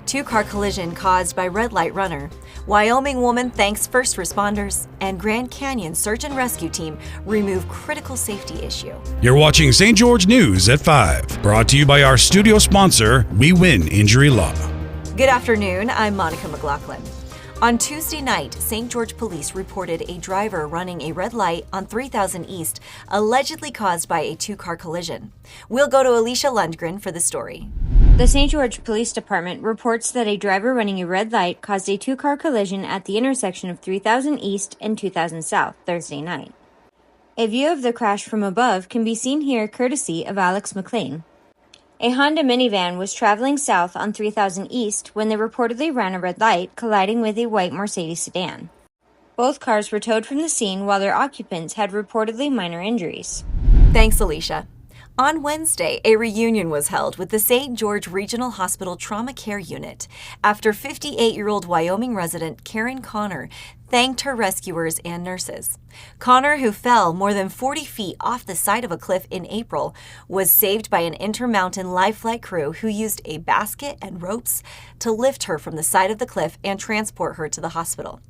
Two-car collision caused by red light runner. Wyoming woman thanks first responders. And Grand Canyon search and rescue team remove critical safety issue. You're watching St. George News at 5. Brought to you by our studio sponsor, We Win Injury Law. Good afternoon, I'm Monica McLaughlin. On Tuesday night, St. George police reported a driver running a red light on 3000 East, allegedly caused by a two-car collision. We'll go to Alicia Lundgren for the story. The St. George Police Department reports that a driver running a red light caused a two-car collision at the intersection of 3000 East and 2000 South Thursday night. A view of the crash from above can be seen here courtesy of Alex McLean. A Honda minivan was traveling south on 3000 East when they reportedly ran a red light, colliding with a white Mercedes sedan. Both cars were towed from the scene while their occupants had reportedly minor injuries. Thanks, Alicia. On Wednesday, a reunion was held with the St. George Regional Hospital Trauma Care Unit after 58-year-old Wyoming resident Karen Connor thanked her rescuers and nurses. Connor, who fell more than 40 feet off the side of a cliff in April, was saved by an Intermountain life flight crew who used a basket and ropes to lift her from the side of the cliff and transport her to the hospital.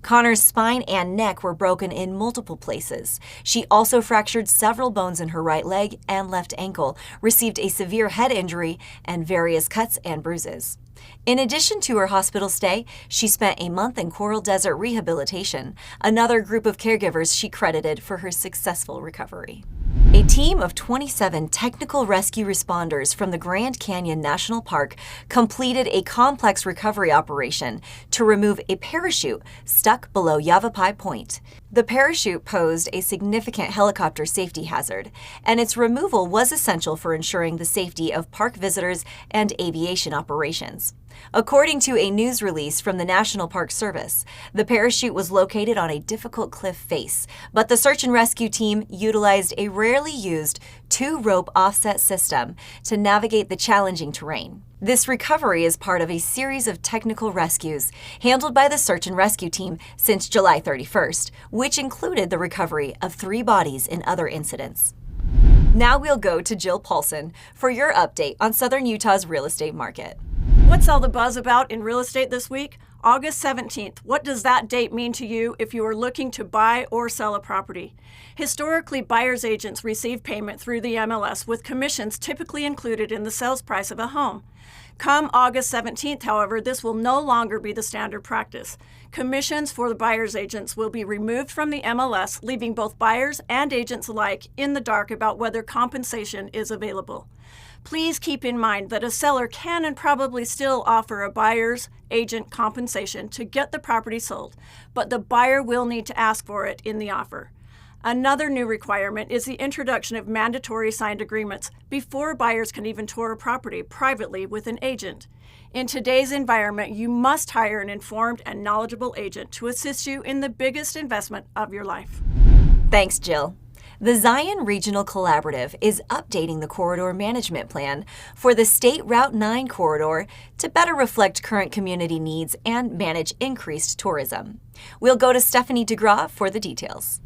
Connor's spine and neck were broken in multiple places. She also fractured several bones in her right leg and left ankle, received a severe head injury, and various cuts and bruises. In addition to her hospital stay, she spent a month in Coral Desert rehabilitation, another group of caregivers she credited for her successful recovery. A team of 27 technical rescue responders from the Grand Canyon National Park completed a complex recovery operation to remove a parachute stuck below Yavapai Point. The parachute posed a significant helicopter safety hazard, and its removal was essential for ensuring the safety of park visitors and aviation operations. According to a news release from the National Park Service, the parachute was located on a difficult cliff face, but the search and rescue team utilized a rarely used two-rope offset system to navigate the challenging terrain. This recovery is part of a series of technical rescues handled by the search and rescue team since July 31st, which included the recovery of 3 bodies in other incidents. Now we'll go to Jill Paulson for your update on Southern Utah's real estate market. What's all the buzz about in real estate this week? August 17th. What does that date mean to you if you are looking to buy or sell a property? Historically, buyer's agents receive payment through the MLS with commissions typically included in the sales price of a home. Come August 17th, however, this will no longer be the standard practice. Commissions for the buyer's agents will be removed from the MLS, leaving both buyers and agents alike in the dark about whether compensation is available. Please keep in mind that a seller can and probably still offer a buyer's agent compensation to get the property sold, but the buyer will need to ask for it in the offer. Another new requirement is the introduction of mandatory signed agreements before buyers can even tour a property privately with an agent. In today's environment, you must hire an informed and knowledgeable agent to assist you in the biggest investment of your life. Thanks, Jill. The Zion Regional Collaborative is updating the corridor management plan for the State Route 9 corridor to better reflect current community needs and manage increased tourism. We'll go to Stephanie DeGraw for the details.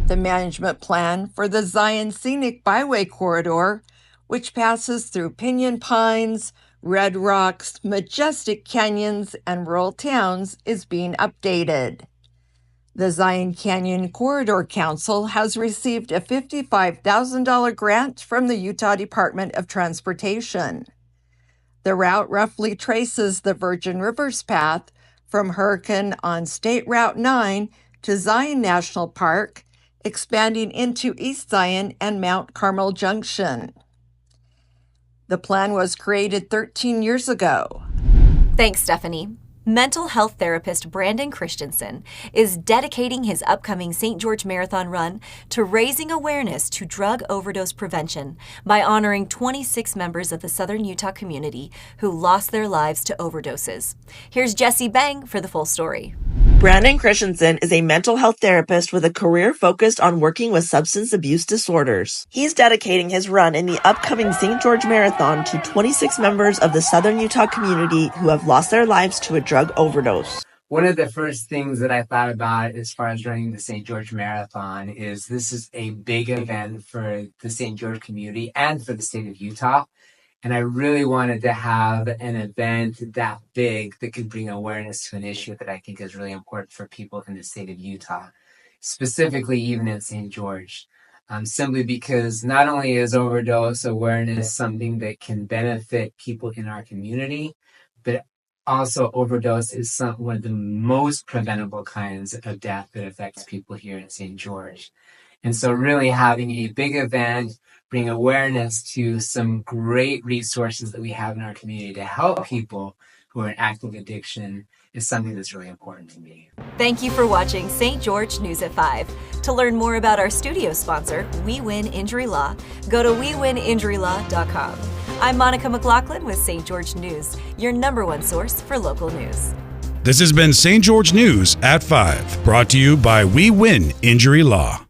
The management plan for the Zion Scenic Byway corridor, which passes through Pinyon Pines, Red Rocks, majestic canyons, and rural towns, is being updated. The Zion Canyon Corridor Council has received a $55,000 grant from the Utah Department of Transportation. The route roughly traces the Virgin Rivers path from Hurricane on State Route 9 to Zion National Park, expanding into East Zion and Mount Carmel Junction. The plan was created 13 years ago. Thanks, Stephanie. Mental health therapist Brandon Christensen is dedicating his upcoming St. George Marathon run to raising awareness to drug overdose prevention by honoring 26 members of the Southern Utah community who lost their lives to overdoses. Here's Jesse Bang for the full story. Brandon Christensen is a mental health therapist with a career focused on working with substance abuse disorders. He's dedicating his run in the upcoming St. George Marathon to 26 members of the Southern Utah community who have lost their lives to a drug overdose. One of the first things that I thought about as far as running the St. George Marathon is this is a big event for the St. George community and for the state of Utah. And I really wanted to have an event that big that could bring awareness to an issue that I think is really important for people in the state of Utah, specifically even in St. George. Simply because not only is overdose awareness something that can benefit people in our community, but also overdose is one of the most preventable kinds of death that affects people here in St. George. And so really having a big event, bring awareness to some great resources that we have in our community to help people who are in active addiction is something that's really important to me. Thank you for watching St. George News at 5. To learn more about our studio sponsor, We Win Injury Law, go to WeWinInjuryLaw.com. I'm Monica McLaughlin with St. George News, your #1 source for local news. This has been St. George News at 5, brought to you by We Win Injury Law.